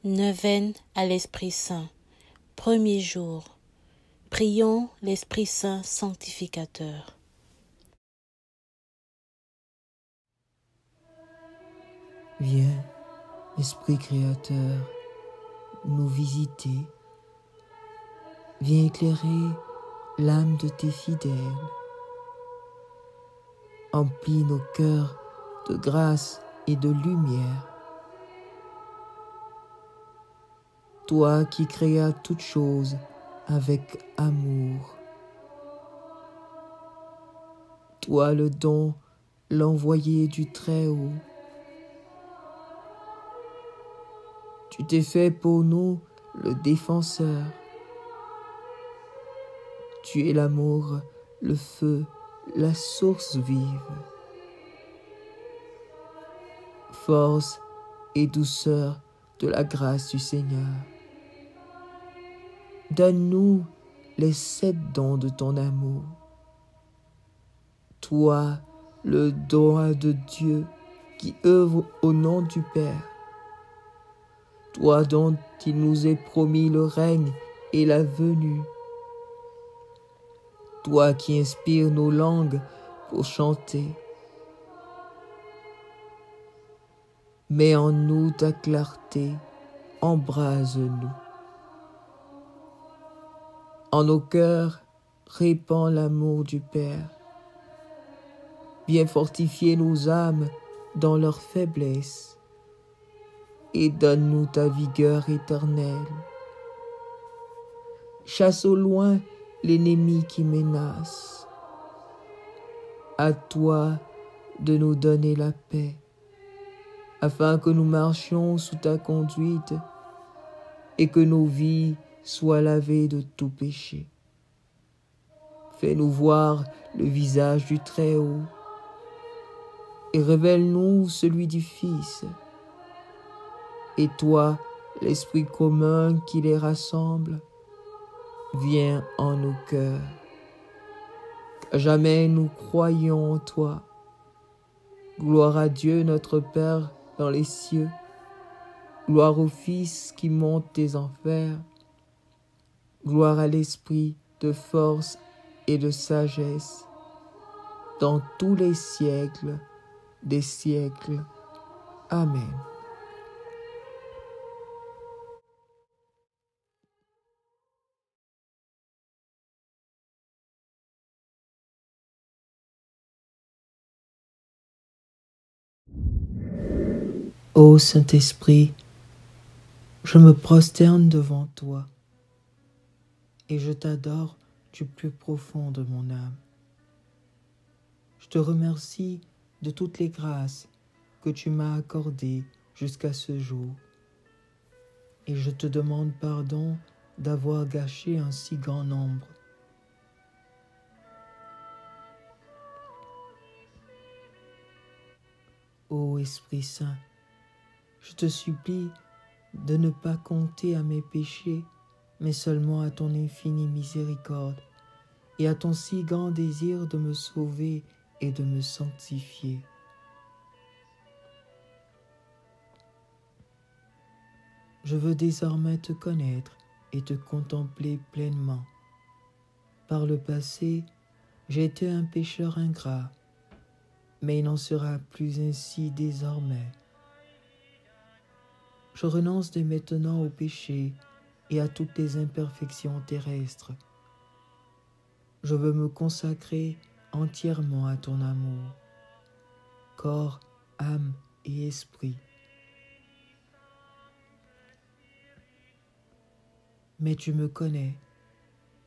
Neuvaine à l'Esprit Saint. Premier jour. Prions l'Esprit Saint sanctificateur. Viens, Esprit créateur, nous visiter. Viens éclairer l'âme de tes fidèles. Emplis nos cœurs de grâce et de lumière. Toi qui créas toutes choses avec amour. Toi le don, l'envoyé du Très-Haut. Tu t'es fait pour nous le défenseur. Tu es l'amour, le feu, la source vive. Force et douceur de la grâce du Seigneur. Donne-nous les 7 dons de ton amour. Toi, le don de Dieu qui œuvre au nom du Père. Toi dont il nous est promis le règne et la venue. Toi qui inspires nos langues pour chanter. Mets en nous ta clarté, embrase-nous. En nos cœurs, répands l'amour du Père. Viens fortifier nos âmes dans leur faiblesse et donne-nous ta vigueur éternelle. Chasse au loin l'ennemi qui menace. À toi de nous donner la paix, afin que nous marchions sous ta conduite et que nos vies soient lavées de tout péché. Fais-nous voir le visage du Très-Haut et révèle-nous celui du Fils. Et toi, l'Esprit commun qui les rassemble, viens en nos cœurs. Qu'à jamais nous croyons en toi. Gloire à Dieu notre Père dans les cieux. Gloire au Fils qui monte des enfers. Gloire à l'Esprit de force et de sagesse dans tous les siècles des siècles. Amen. Ô Saint-Esprit, je me prosterne devant toi et je t'adore du plus profond de mon âme. Je te remercie de toutes les grâces que tu m'as accordées jusqu'à ce jour et je te demande pardon d'avoir gâché un si grand nombre. Ô Esprit Saint, je te supplie de ne pas compter à mes péchés, mais seulement à ton infinie miséricorde et à ton si grand désir de me sauver et de me sanctifier. Je veux désormais te connaître et te contempler pleinement. Par le passé, j'ai été un pécheur ingrat, mais il n'en sera plus ainsi désormais. Je renonce dès maintenant au péché et à toutes les imperfections terrestres. Je veux me consacrer entièrement à ton amour, corps, âme et esprit. Mais tu me connais,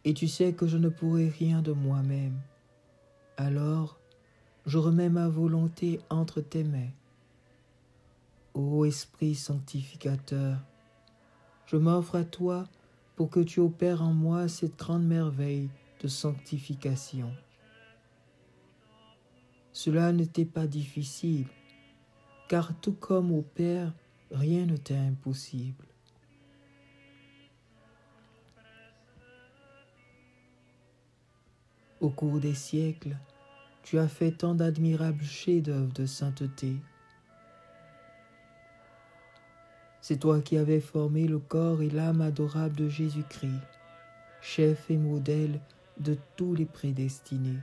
et tu sais que je ne pourrai rien de moi-même. Alors, je remets ma volonté entre tes mains. Ô Esprit sanctificateur, je m'offre à toi pour que tu opères en moi cette grande merveille de sanctification. Cela ne t'est pas difficile, car tout comme au Père, rien ne t'est impossible. Au cours des siècles, tu as fait tant d'admirables chefs-d'œuvre de sainteté. C'est toi qui avais formé le corps et l'âme adorable de Jésus-Christ, chef et modèle de tous les prédestinés.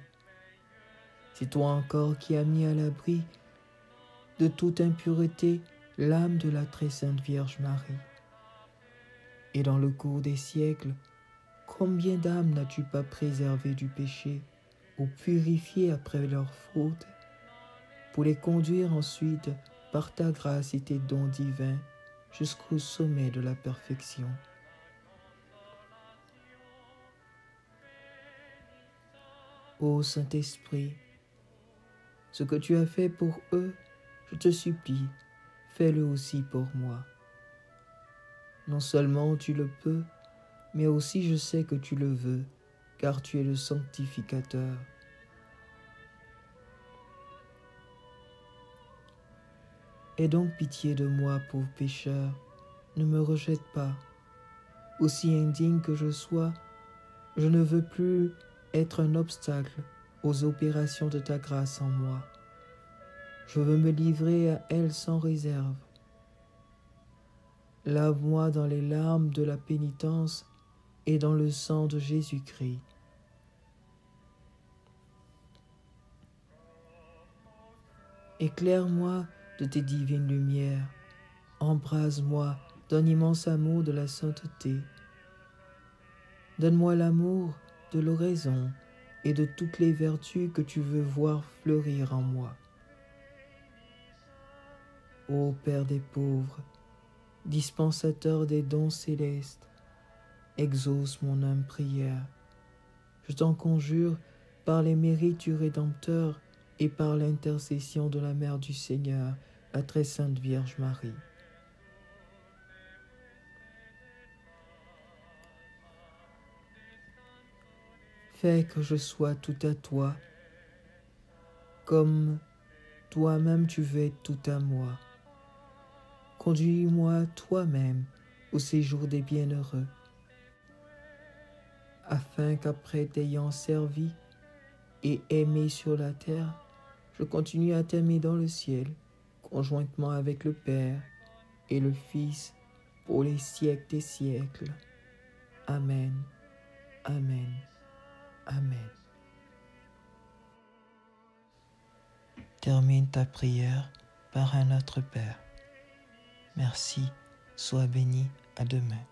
C'est toi encore qui as mis à l'abri de toute impureté l'âme de la très sainte Vierge Marie. Et dans le cours des siècles, combien d'âmes n'as-tu pas préservées du péché ou purifiées après leur faute, pour les conduire ensuite par ta grâce et tes dons divins jusqu'au sommet de la perfection. Ô Saint-Esprit, ce que tu as fait pour eux, je te supplie, fais-le aussi pour moi. Non seulement tu le peux, mais aussi je sais que tu le veux, car tu es le sanctificateur. Aie donc pitié de moi, pauvre pécheur, ne me rejette pas. Aussi indigne que je sois, je ne veux plus être un obstacle aux opérations de ta grâce en moi. Je veux me livrer à elle sans réserve. Lave-moi dans les larmes de la pénitence et dans le sang de Jésus-Christ. Éclaire-moi de tes divines lumières, embrase-moi d'un immense amour de la sainteté. Donne-moi l'amour de l'oraison et de toutes les vertus que tu veux voir fleurir en moi. Ô Père des pauvres, dispensateur des dons célestes, exauce mon humble prière. Je t'en conjure par les mérites du Rédempteur et par l'intercession de la Mère du Seigneur, la très sainte Vierge Marie. Fais que je sois tout à toi, comme toi-même tu veux être tout à moi. Conduis-moi toi-même au séjour des bienheureux, afin qu'après t'ayant servi et aimé sur la terre, je continue à t'aimer dans le ciel, conjointement avec le Père et le Fils, pour les siècles des siècles. Amen, Amen, Amen. Termine ta prière par un Notre Père. Merci, sois béni, à demain.